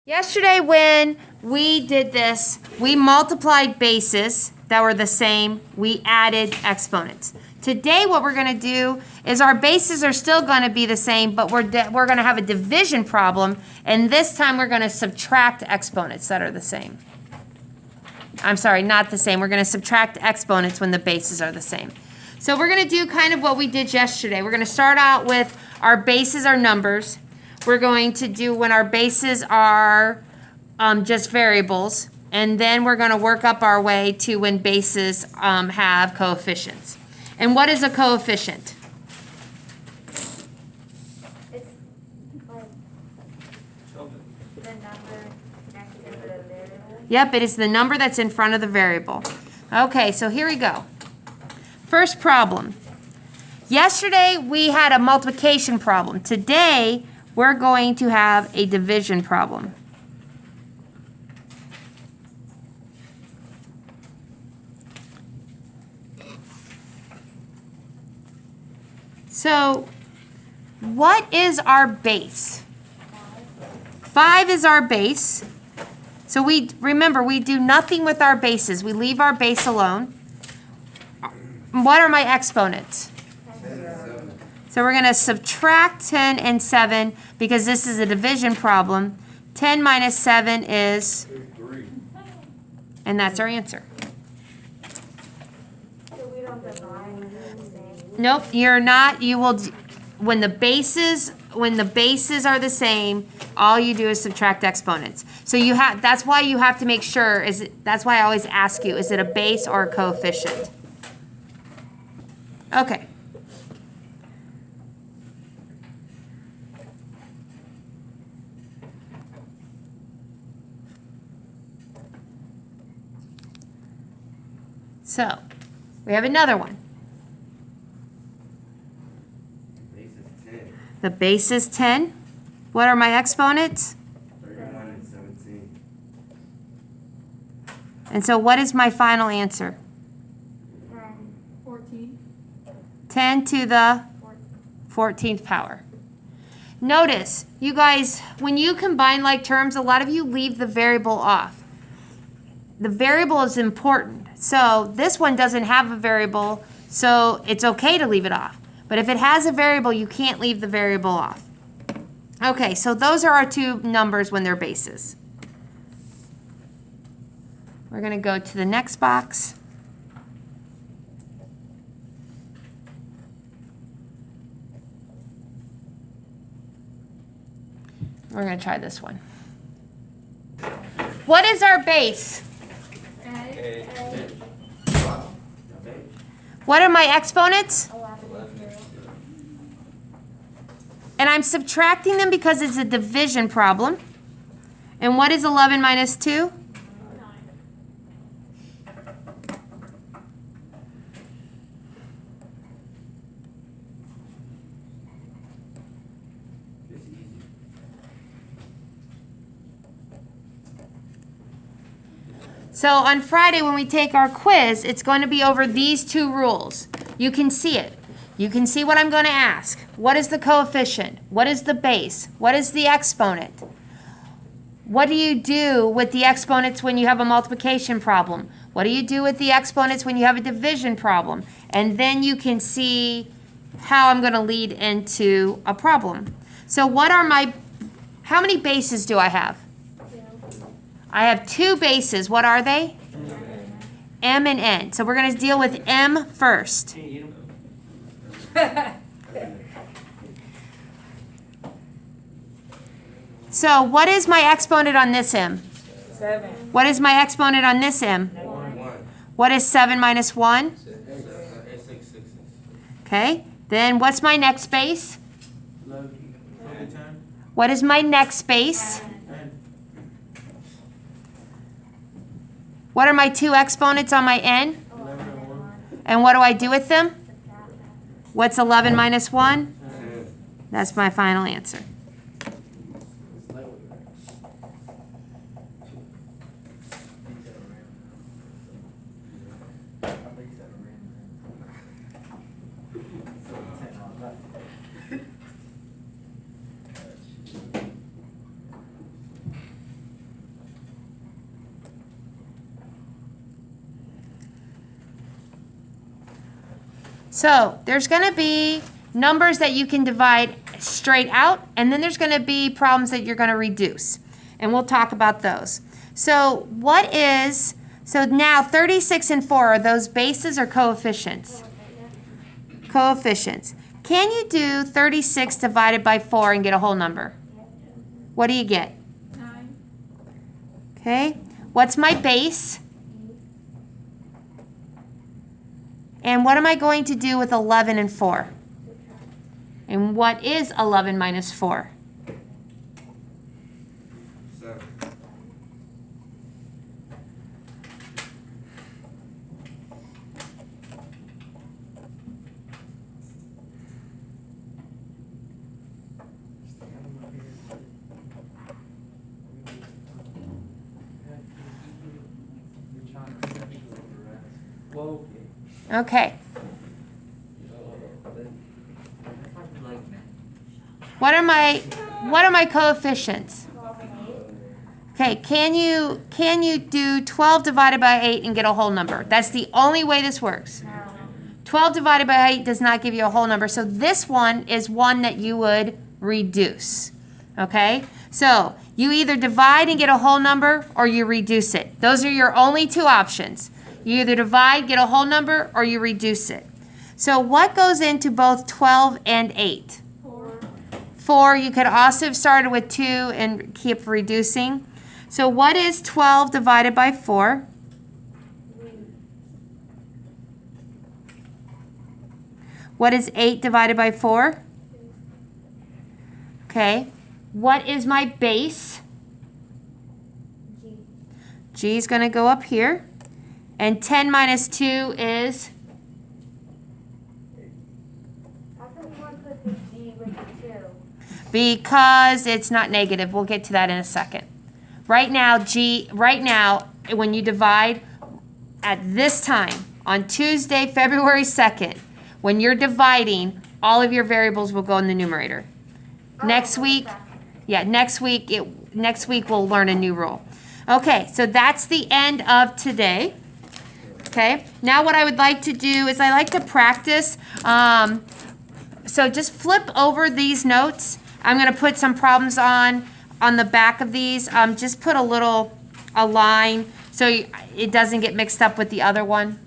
Yesterday when we did this, we multiplied bases that were the same. We added exponents. Today what we're going to do is our bases are still going to be the same, but we're going to have a division problem, and this time we're going to subtract exponents that are the same. I'm sorry, not the same. We're going to subtract exponents when the bases are the same. So we're going to do kind of what we did yesterday. We're going to start out with our bases are numbers. We're going to do when our bases are just variables, and then we're going to work up our way to when bases have coefficients. And what is a coefficient? It's like the number next to the variable. Yep, it is the number that's in front of the variable. Okay, so here we go. First problem. Yesterday we had a multiplication problem. Today we're going to have a division problem. So, what is our base? 5 is our base. So remember, we do nothing with our bases. We leave our base alone. What are my exponents? So we're going to subtract 10 and 7 because this is a division problem. 10 minus 7 is 3. And that's our answer. So we don't divide the same. Nope, you're not. You will when the bases are the same, all you do is subtract exponents. So that's why you have to make sure that's why I always ask you, is it a base or a coefficient? Okay. So, we have another one. Base is 10. The base is 10. What are my exponents? 31 and 17. And so what is my final answer? 14. 10 to the 14th power. Notice, you guys, when you combine like terms, a lot of you leave the variable off. The variable is important. So this one doesn't have a variable, so it's okay to leave it off. But if it has a variable, you can't leave the variable off. Okay, so those are our two numbers when they're bases. We're going to go to the next box. We're going to try this one. What is our base? What are my exponents? 11. And I'm subtracting them because it's a division problem. And what is 11 minus 2? 9. It's easy. So on Friday when we take our quiz, it's going to be over these two rules. You can see it. You can see what I'm going to ask. What is the coefficient? What is the base? What is the exponent? What do you do with the exponents when you have a multiplication problem? What do you do with the exponents when you have a division problem? And then you can see how I'm going to lead into a problem. So how many bases do I have? 2. I have 2 bases. What are they? M and N. So we're going to deal with M first. So what is my exponent on this M? 7. What is my exponent on this M? 1. What is 7 minus 1? 6. Okay. Then what's my next base? 11. What is my next base? 10. What are my 2 exponents on my N? 11 and 1. And what do I do with them? Subtract them. What's 11 minus 1? 10. That's my final answer. So there's going to be numbers that you can divide straight out, and then there's going to be problems that you're going to reduce. And we'll talk about those. So so now 36 and 4, are those bases or coefficients? Coefficients. Can you do 36 divided by 4 and get a whole number? What do you get? 9. Okay. What's my base? And what am I going to do with 11 and 4? And what is 11 minus 4? 7. Whoa. Okay. What are my coefficients? 12 and 8. Okay, can you do 12 divided by 8 and get a whole number? That's the only way this works. No. 12 divided by 8 does not give you a whole number. So this one is one that you would reduce. Okay? So you either divide and get a whole number, or you reduce it. Those are your only two options. You either divide, get a whole number, or you reduce it. So what goes into both 12 and 8? 4. 4, you could also have started with 2 and keep reducing. So what is 12 divided by 4? 3. What is 8 divided by 4? Okay. What is my base? G. G is going to go up here. And 10 minus 2 is? How come you want to put the G with the 2? Because it's not negative. We'll get to that in a second. Right now, when you divide at this time, on Tuesday, February 2nd, when you're dividing, all of your variables will go in the numerator. Next week, next week we'll learn a new rule. Okay, so that's the end of today. Okay, now what I would like to do is I like to practice. So just flip over these notes. I'm going to put some problems on the back of these. Just put a line so it doesn't get mixed up with the other one.